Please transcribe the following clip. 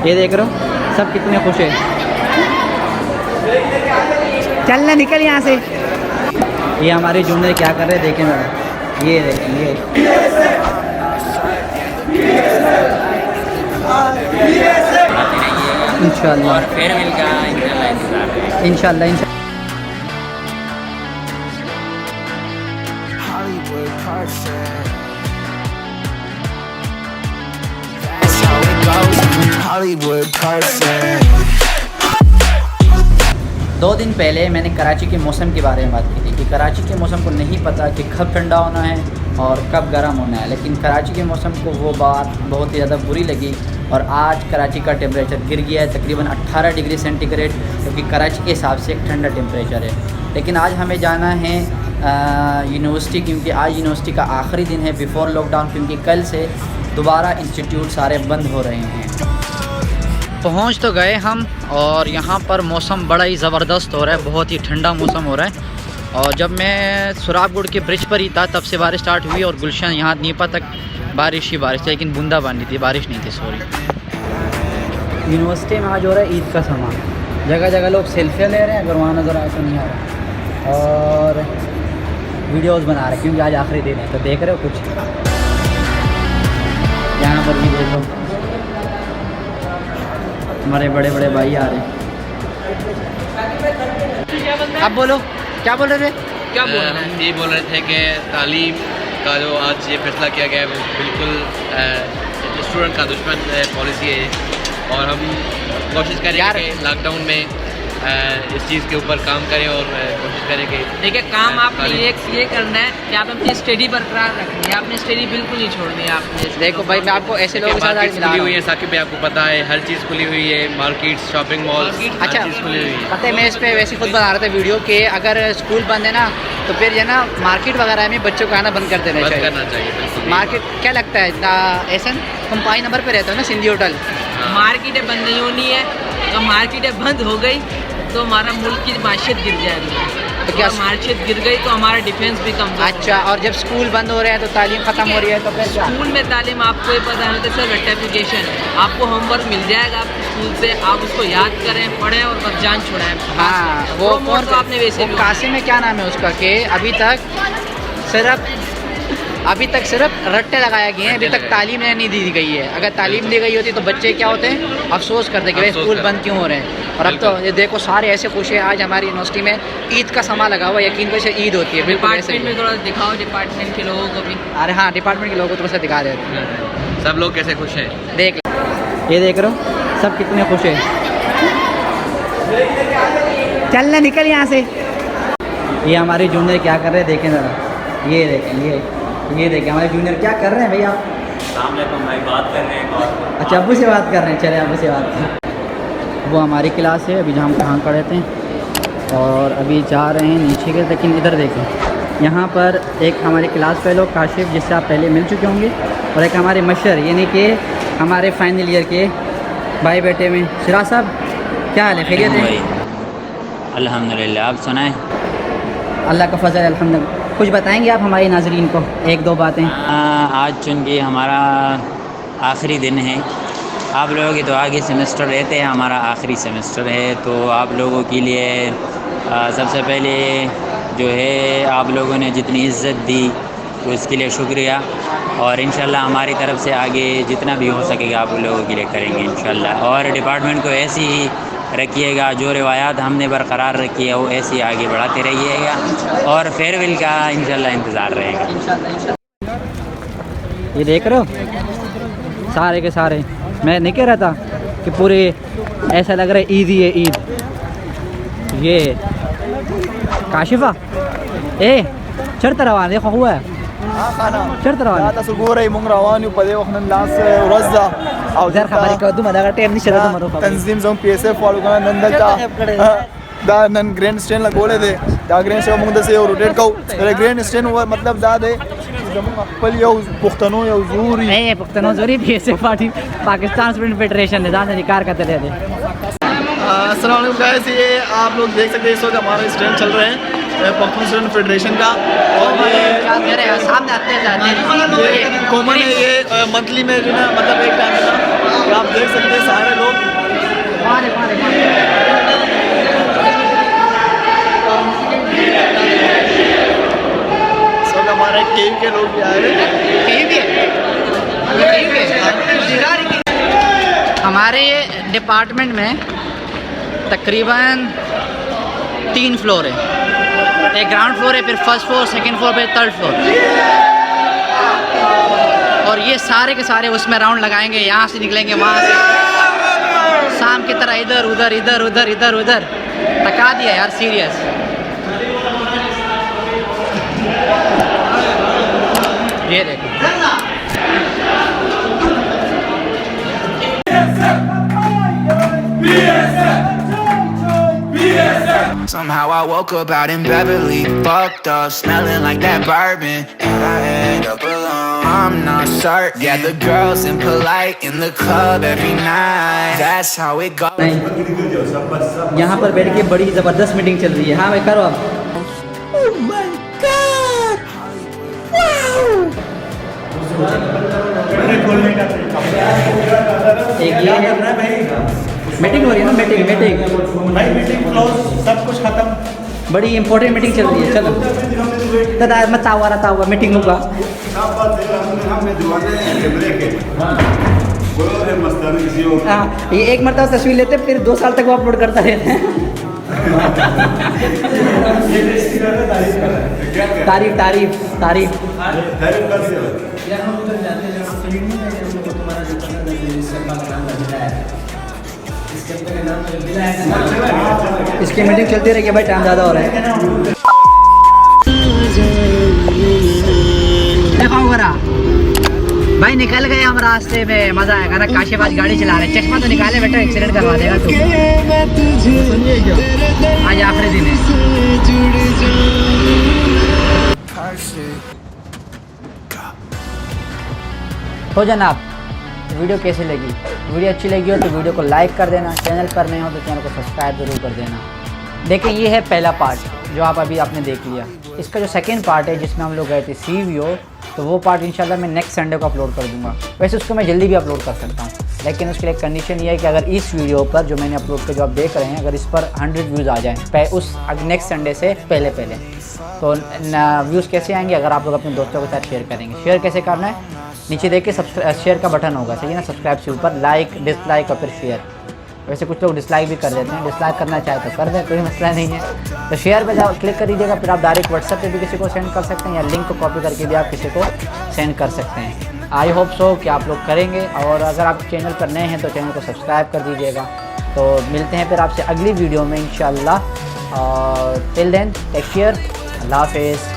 ये देख रहे हो सब कितने खुश है। चलना निकल यहाँ से। ये हमारे जूनियर क्या कर रहे हैं देखें ज़रा। ये देखें ये इंशाल्लाह और फेयरवेल का इंतजार इंशाल्लाह। Hollywood perfect. That's how it goes. Hollywood perfect. 2 दिन पहले मैंने कराची के मौसम के बारे में बात की थी कि कराची के मौसम को नहीं पता कि कब ठंडा होना है और कब गर्म होना है, लेकिन कराची के मौसम को वो बात बहुत ही ज़्यादा बुरी लगी और आज कराची का टेम्परेचर गिर गया है तकरीबन 18 डिग्री सेंटीग्रेड, जो कि कराची के हिसाब से एक ठंडा टेम्परेचर है। लेकिन आज हमें जाना है यूनिवर्सिटी, क्योंकि आज यूनिवर्सिटी का आखिरी दिन है बिफ़ोर लॉकडाउन, क्योंकि कल से दोबारा इंस्टीट्यूट सारे बंद हो रहे हैं। पहुंच तो गए हम और यहाँ पर मौसम बड़ा ही ज़बरदस्त हो रहा है, बहुत ही ठंडा मौसम हो रहा है। और जब मैं सुराबगुड़ के ब्रिज पर ही था तब से बारिश स्टार्ट हुई और गुलशन यहाँ नीपा तक बारिश ही बारिश, लेकिन बूंदाबांदी थी, बारिश नहीं थी, सॉरी। यूनिवर्सिटी में आज हो रहा है ईद का सामान, जगह जगह लोग सेल्फियाँ ले रहे हैं, अगर वहाँ नज़र आए तो नहीं आ रहा, और वीडियोज़ बना रहे हैं क्योंकि आज आखिरी दिन है। तो देख रहे हो कुछ यहाँ पर भी देखो हमारे बड़े बड़े भाई आ रहे हैं। अब बोलो क्या बोल रहे थे? क्या बोल रहे हैं? ये बोल रहे थे कि तालीम का जो आज ये फैसला किया गया है वो बिल्कुल स्टूडेंट का दुश्मन पॉलिसी है और हम कोशिश करें कि लॉकडाउन में इस चीज़ के ऊपर काम करें और कोशिश करें कि देखिए काम आपने ये करना है कि आप अपनी स्टडी बरकरार रखनी है, आपने स्टडी बिल्कुल नहीं छोड़नी है। आपने देखो भाई मैं आपको ऐसे लोगों के साथ आज मिला खुली रहा हुई हूँ। है, साकिब भाई आपको पता है हर चीज़ खुली हुई है, मार्केट, शॉपिंग मॉल, अच्छा हर चीज़ खुली हुई है। पता है मैं इस पे वैसे खुद बना रहा था वीडियो कि अगर स्कूल बंद है ना तो फिर है ना मार्केट वगैरह में बच्चों को आना बंद कर देना बंद चाहिए। करना चाहिए बिल्कुल। मार्केट क्या लगता है ऐसा तुम पाई नंबर पे रहते हो ना सिंधी होटल, मार्केटें बंद नहीं होनी है, तो मार्केटें बंद हो गई तो हमारा मुल्क की माशियत गिर जाएगी। तो क्या मार्केट गिर गई तो हमारा डिफेंस भी कम। अच्छा, और जब स्कूल बंद हो रहे हैं तो तालीम ख़त्म हो रही है तो फिर क्या? स्कूल में तालीम आपको ही पता है, तो सर रेक्टिफिकेशन आपको होमवर्क मिल जाएगा आपके स्कूल से, आप उसको याद करें, पढ़ें और बस जान छुड़ाएं। हाँ वो कौन तो आपने वैसे वो कासिम में क्या नाम है उसका कि अभी तक सिर्फ रट्टे लगाए गए हैं, अभी तक तालीम नहीं दी गई है। अगर तालीम दी गई होती तो बच्चे क्या होते हैं अफसोस करते कि भाई स्कूल बंद क्यों हो रहे हैं। और अब तो ये देखो सारे ऐसे खुश हैं, आज हमारी यूनिवर्सिटी में ईद का समा लगा हुआ, यकीन करो से ईद होती है बिल्कुल ऐसे ही। डिपार्टमेंट में थोड़ा दिखाओ डिपार्टमेंट के लोगों को भी। अरे हाँ डिपार्टमेंट के लोगों को थोड़ा सा दिखा देते हैं, सब लोग कैसे खुश हैं देख ये देख रहे हो सब कितने खुश हैं। चलना निकल यहाँ से। ये हमारे जूनियर क्या कर रहे हैं देखें ज़रा। ये देखें ये देखें हमारे जूनियर क्या कर रहे हैं भैया। सामने तो भाई बात कर रहे हैं। अच्छा अब्बू से बात कर रहे हैं, चले अब्बू से बात कर। वो हमारी क्लास है, अभी जहाँ हम कहाँ खड़े थे और अभी जा रहे हैं नीचे के, लेकिन इधर देखें यहाँ पर एक हमारे क्लास फेलो काशिफ जिससे आप पहले मिल चुके होंगे, और एक हमारे मशर यानी कि हमारे फाइनल ईयर के भाई बेटे में सिराज साहब, क्या हाल है? खैरियत है? अल्हम्दुलिल्लाह, आप सुनाएं। अल्लाह का फजल अल्हम्दुलिल्लाह। कुछ बताएंगे आप हमारे नाजरीन को 1-2 बातें? आज चूँकि हमारा आखिरी दिन है, आप लोगों की दुआ के सेमेस्टर रहते हैं, हमारा आखिरी सेमेस्टर है, तो आप लोगों के लिए सबसे पहले जो है आप लोगों ने जितनी इज़्ज़त दी तो इसके लिए शुक्रिया, और इंशाल्लाह हमारी तरफ से आगे जितना भी हो सकेगा आप लोगों के लिए करेंगे इंशाल्लाह। और डिपार्टमेंट को ऐसी ही रखिएगा, जो रिवायात हमने बरकरार रखी है वो ऐसी आगे बढ़ाते रहिएगा, और फेयरवेल का इंशाल्लाह इंतज़ार रहेगा। ये देख रहे हो सारे के सारे, मैं नहीं कह रहा था कि पूरे ऐसा लग रहा है ईद ही है ईद। ये काशिफा चढ़ रवा देखो हुआ है चढ़ रवा तंजीम जो पीएसएफ वालों का नंदल दा नन ग्रैंड स्टैंड लगोले दे दा ग्रैंड स्टैंड मुंग दसे रोटेट को ग्रैंड स्टैंड वो मतलब दा दे पल यो पुख्तनो यो ज़रूरी नहीं पुख्तनो ज़रूरी PSF party Pakistan student federation ने दाने निकार करते रहे थे। अस्सलाम वालेकुम गाइस, ये आप लोग देख सकते हैं इस वक्त हमारे स्टैंड चल रहे हैं पाकिस्तान स्टूडेंट फेडरेशन का, और ये सामने आते जाते कॉमन है, ये मंथली में जो है मतलब एक टाइम का आप देख सकते हैं सारे लोग हमारे डिपार्टमेंट में तकरीबन 3 फ्लोर है। एक ग्राउंड फ्लोर है, फिर फर्स्ट फ्लोर, सेकंड फ्लोर, फिर थर्ड फ्लोर। और ये सारे के सारे उसमें राउंड लगाएंगे, यहाँ से निकलेंगे, वहाँ से शाम की तरह इधर उधर इधर उधर इधर उधर थका दिया यार, सीरियस। ये देखो Somehow I woke up out in Beverly, fucked up, smelling like that bourbon, and I end up alone. I'm not certain. Yeah, the girls impolite in the club every night. That's how it goes. यहाँ पर बैठ के बड़ी ज़बरदस्त meeting चल रही है। हाँ भाई करो आप। एक ये है, मीटिंग हो रही है ना, मीटिंग सब कुछ खत्म। बड़ी इंपॉर्टेंट मीटिंग चल रही है। चलो दादा मत आओ रहा था मीटिंग होगा। हाँ, ये एक मरतबा तस्वीर लेते फिर 2 साल तक वो अपलोड करता रहता है। तारीफ तारीफ तारीफ। इसकी मीटिंग चलती रहेगी भाई, टाइम ज़्यादा हो रहा है। देखो वरा भाई निकल गए हम रास्ते में, मजा आएगा ना। काशीबाज गाड़ी चला रहे, चश्मा तो निकाले बेटा, एक्सीडेंट करवा देगा तू। आज आखिरी दिन है। तो जनाब वीडियो कैसी लगी? वीडियो अच्छी लगी हो तो वीडियो को लाइक कर देना, चैनल पर नए हो तो चैनल को सब्सक्राइब जरूर कर देना। देखिए ये है पहला पार्ट जो अभी आपने देख लिया। इसका जो सेकंड पार्ट है जिसमें हम लोग गए थे CVO, तो वो पार्ट इंशाल्लाह मैं नेक्स्ट संडे को अपलोड कर दूंगा। वैसे उसको मैं जल्दी भी अपलोड कर सकता हूँ, लेकिन उसके लिए कंडीशन ये है कि अगर इस वीडियो पर जो मैंने अपलोड किया जो आप देख रहे हैं, अगर इस पर 100 व्यूज़ आ जाएँ उस नेक्स्ट संडे से पहले तो व्यूज़ कैसे आएंगे? अगर आप लोग अपने दोस्तों के साथ शेयर करेंगे। शेयर कैसे करना है? नीचे देखिए शेयर का बटन होगा, सही है ना, सब्सक्राइब से ऊपर लाइक, डिसलाइक और फिर शेयर। वैसे कुछ लोग डिसलाइक भी कर देते हैं, डिसलाइक करना चाहे तो कर दें, कोई मसला नहीं है। तो शेयर पे जाओ, क्लिक कर दीजिएगा, फिर आप डायरेक्ट व्हाट्सएप पे भी किसी को सेंड कर सकते हैं या लिंक को कॉपी करके भी आप किसी को सेंड कर सकते हैं। आई होप सो कि आप लोग करेंगे, और अगर आप चैनल पर नए हैं तो चैनल को सब्सक्राइब कर दीजिएगा। तो मिलते हैं फिर आपसे अगली वीडियो में इंशाल्लाह। टिल देन टेक केयर, अल्लाह हाफिज़।